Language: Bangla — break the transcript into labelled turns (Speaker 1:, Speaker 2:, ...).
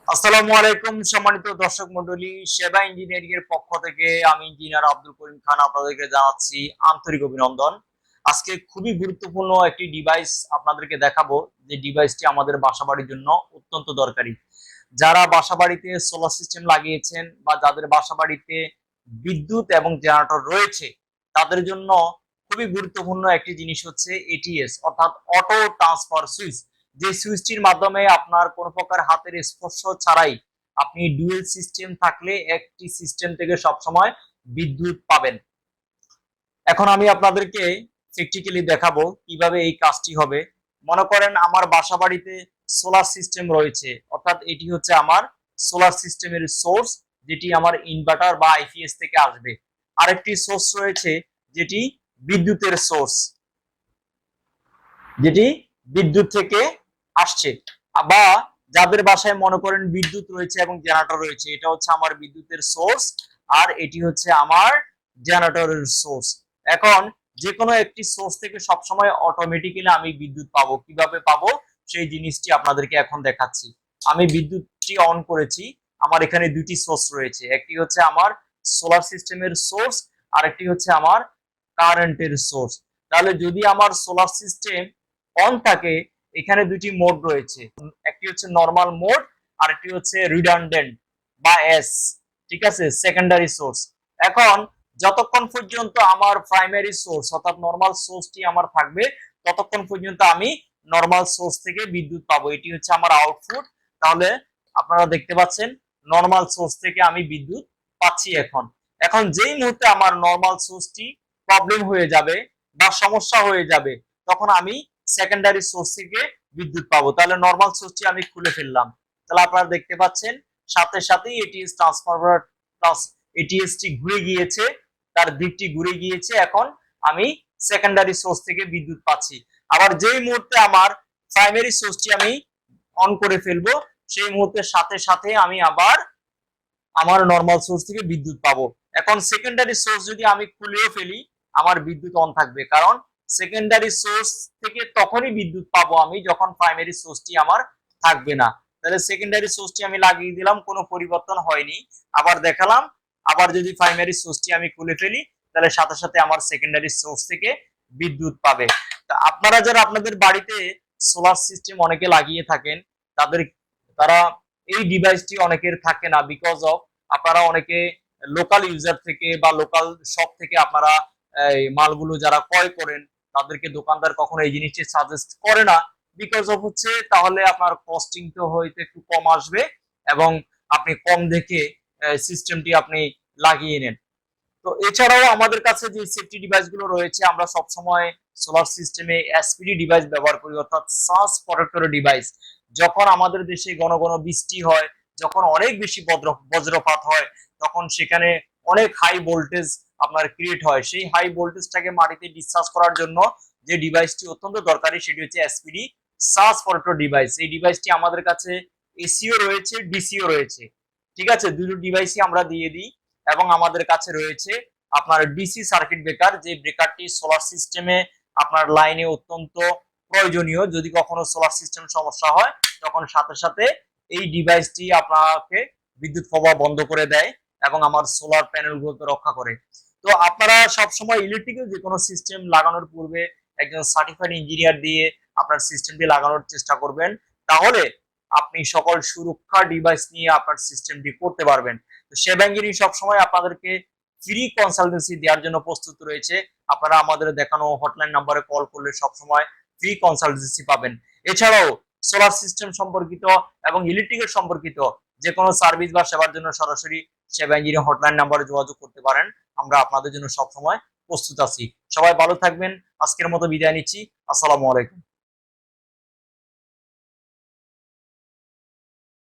Speaker 1: আসসালামু আলাইকুম সম্মানিত দর্শক মণ্ডলী, সেবা ইঞ্জিনিয়ারিং এর পক্ষ থেকে আমি ইঞ্জিনিয়ার আব্দুল করিম খান আপনাদেরকে জানাচ্ছি আন্তরিক অভিনন্দন। আজকে খুবই গুরুত্বপূর্ণ একটি ডিভাইস আপনাদেরকে দেখাবো, যে ডিভাইসটি আমাদের বাসাবাড়ির জন্য অত্যন্ত দরকারি। যারা বাসাবাড়িতে সোলার সিস্টেম লাগিয়েছেন বা যাদের বাসাবাড়িতে বিদ্যুৎ এবং জেনারেটর রয়েছে, তাদের জন্য খুবই গুরুত্বপূর্ণ একটি জিনিস হচ্ছে এটিএস, অর্থাৎ অটো ট্রান্সফার সুইচ। যে সুইচটির মাধ্যমে আপনার কোনো প্রকার হাতের স্পর্শ ছাড়াই আপনি ডুয়েল সিস্টেম থাকলে একটি সিস্টেম থেকে সবসময় বিদ্যুৎ পাবেন। এখন আমি আপনাদেরকে প্র্যাকটিক্যালি দেখাবো কিভাবে এই কাজটি হবে। মনে করেন আমার বাসা বাড়িতে সোলার সিস্টেম রয়েছে, অর্থাৎ এটি হচ্ছে আমার সোলার সিস্টেমের সোর্স, যেটি আমার ইনভার্টার বা আইপিএস থেকে আসবে। আরেকটি সোর্স রয়েছে যেটি বিদ্যুতের সোর্স, যেটি বিদ্যুৎ থেকে আসছে। বা যাদের বাসায় মনে করেন বিদ্যুৎ রয়েছে এবং জেনারেটর রয়েছে, এটা হচ্ছে আমার বিদ্যুতের সোর্স আর এটি হচ্ছে আমার জেনারেটরের সোর্স। এখন যে কোনো একটি সোর্স থেকে সবসময় অটোমেটিক্যালি আমি বিদ্যুৎ পাবো। কিভাবে পাবো সেই জিনিসটি আপনাদেরকে এখন দেখাচ্ছি। আমি বিদ্যুৎটি অন করেছি। আমার এখানে দুটি সোর্স রয়েছে, একটি হচ্ছে আমার সোলার সিস্টেমের সোর্স আর একটি হচ্ছে আমার কারেন্টের সোর্স। তাহলে যদি আমার সোলার সিস্টেম অন থাকে, এখানে দুটি মোড রয়েছে, একটি হচ্ছে নরমাল মোড আর একটি হচ্ছে রিডান্ডেন্ট বা এস, ঠিক আছে, সেকেন্ডারি সোর্স। এখন যতক্ষণ পর্যন্ত আমার প্রাইমারি সোর্স অর্থাৎ নরমাল সোর্সটি আমার থাকবে, ততক্ষণ পর্যন্ত আমি নরমাল সোর্স থেকে বিদ্যুৎ পাবো। এটি হচ্ছে আমার আউটপুট। তাহলে আপনারা দেখতে পাচ্ছেন নরমাল সোর্স থেকে আমি বিদ্যুৎ পাচ্ছি। এখন এখন যেই মুহূর্তে আমার নরমাল সোর্সটি প্রবলেম হয়ে যাবে বা সমস্যা হয়ে যাবে, তখন আমি সেকেন্ডারি সোর্স থেকে বিদ্যুৎ পাবো। তাহলে নরমাল সোর্সটি আমি খুলে ফেললাম। তাহলে আপনারা দেখতে পাচ্ছেন সাথে সাথেই এটিএস ট্রান্সফরমার এটিএসটি ঘুরে গিয়েছে, তার দিকটি ঘুরে গিয়েছে। এখন আমি সেকেন্ডারি সোর্স থেকে বিদ্যুৎ পাচ্ছি। আবার যেই মুহূর্তে আমার প্রাইমারি সোর্সটি আমি অন করে ফেলবো, সেই মুহূর্তের সাথে সাথে আমি আবার আমার নরমাল সোর্স থেকে বিদ্যুৎ পাবো। এখন সেকেন্ডারি সোর্স যদি আমি খুলেও ফেলি, আমার বিদ্যুৎ অন থাকবে, কারণ সেকেন্ডারি সোর্স থেকে তখনই বিদ্যুৎ পাবো আমি যখন প্রাইমারি সোর্সটি আমার থাকবে না। তাহলে সেকেন্ডারি সোর্সটি আমি লাগিয়ে দিলাম, কোনো পরিবর্তন হয়নি। আবার দেখালাম, আবার যদি প্রাইমারি সোর্সটি আমি খুলে ফেলি, তাহলে সাথে সাথে আমার সেকেন্ডারি সোর্স থেকে বিদ্যুৎ পাবে। তা আপনারা যারা আপনাদের বাড়িতে সোলার সিস্টেম অনেকে লাগিয়ে থাকেন, তাদের তারা এই ডিভাইসটি অনেকের থাকে না, বিকজ অফ আপনারা অনেকে লোকাল ইউজার থেকে বা লোকাল শপ থেকে আপনারা এই মালগুলো যারা ক্রয় করেন, তাদেরকে দোকানদার কখনো এই জিনিসটি সাজেস্ট করে না। বিকজ অফ হচ্ছে তাহলে আপনার কস্টিং তো হয়তো একটু কম আসবে এবং আপনি কম দেখে সিস্টেমটি আপনি লাগিয়ে নেন। তো এছাড়াও আমাদের কাছে যে সেফটি ডিভাইস গুলো রয়েছে, আমরা সব সময় সোলার সিস্টেমে এসপিডি ডিভাইস ব্যবহার করি, অর্থাৎ সার্জ প্রোটেক্টর ডিভাইস। যখন আমাদের দেশে ঘন ঘন বৃষ্টি হয়, যখন অনেক বেশি বজ্রপাত হয়, তখন সেখানে অনেক হাই ভোল্টেজ আপনার ক্রিয়েট হয়। সেই হাই ভোল্টেজটাকে মাটিতে ডিসচার্জ করার জন্য যে ডিভাইসটি অত্যন্ত দরকারি, সেটি হচ্ছে এসপিডি সার্জ প্রোটেক্টর ডিভাইস। এই ডিভাইসটি আমাদের কাছে এসিও রয়েছে, ডিসিও রয়েছে, ঠিক আছে, দুটো ডিভাইসই আমরা দিয়ে দিই। এবং আমাদের কাছে রয়েছে আপনার ডিসি সার্কিট ব্রেকার, যে ব্রেকারটি সোলার সিস্টেমে আপনার লাইনে অত্যন্ত প্রয়োজনীয়। যদি কখনো সোলার সিস্টেম সমস্যা হয়, তখন সাথে সাথে এই ডিভাইসটি আপনাকে বিদ্যুৎ প্রবাহ বন্ধ করে দেয় এবং আমার সোলার প্যানেলগুলোকে রক্ষা করে। তো আপনারা সবসময় ইলেকট্রিক্যাল যে কোনো সিস্টেম লাগানোর পূর্বে একজন সার্টিফাইড ইঞ্জিনিয়ার দিয়ে আপনার সিস্টেমটি লাগানোর চেষ্টা করবেন, তাহলে আপনি সকল সুরক্ষা ডিভাইস নিয়ে আপনার সিস্টেমটি করতে পারবেন। তো সেবা ইঞ্জিনিয়ারিং সবসময় আপনাদেরকে ফ্রি কনসালটেন্সি দেওয়ার জন্য প্রস্তুত রয়েছে। আপনারা আমাদের দেখানো হটলাইন নাম্বারে কল করলে সবসময় ফ্রি কনসালটেন্সি পাবেন। এছাড়াও সোলার সিস্টেম সম্পর্কিত এবং ইলেকট্রিক্যাল সম্পর্কিত যে কোনো সার্ভিস বা সেবার জন্য সরাসরি সেবা ইঞ্জিনিয়ারিং হটলাইন নাম্বারে যোগাযোগ করতে পারেন। আমরা আপনাদের জন্য সবসময় প্রস্তুত আছি। সবাই ভালো থাকবেন। আজকের মতো বিদায় নিচ্ছি। আসসালামু আলাইকুম।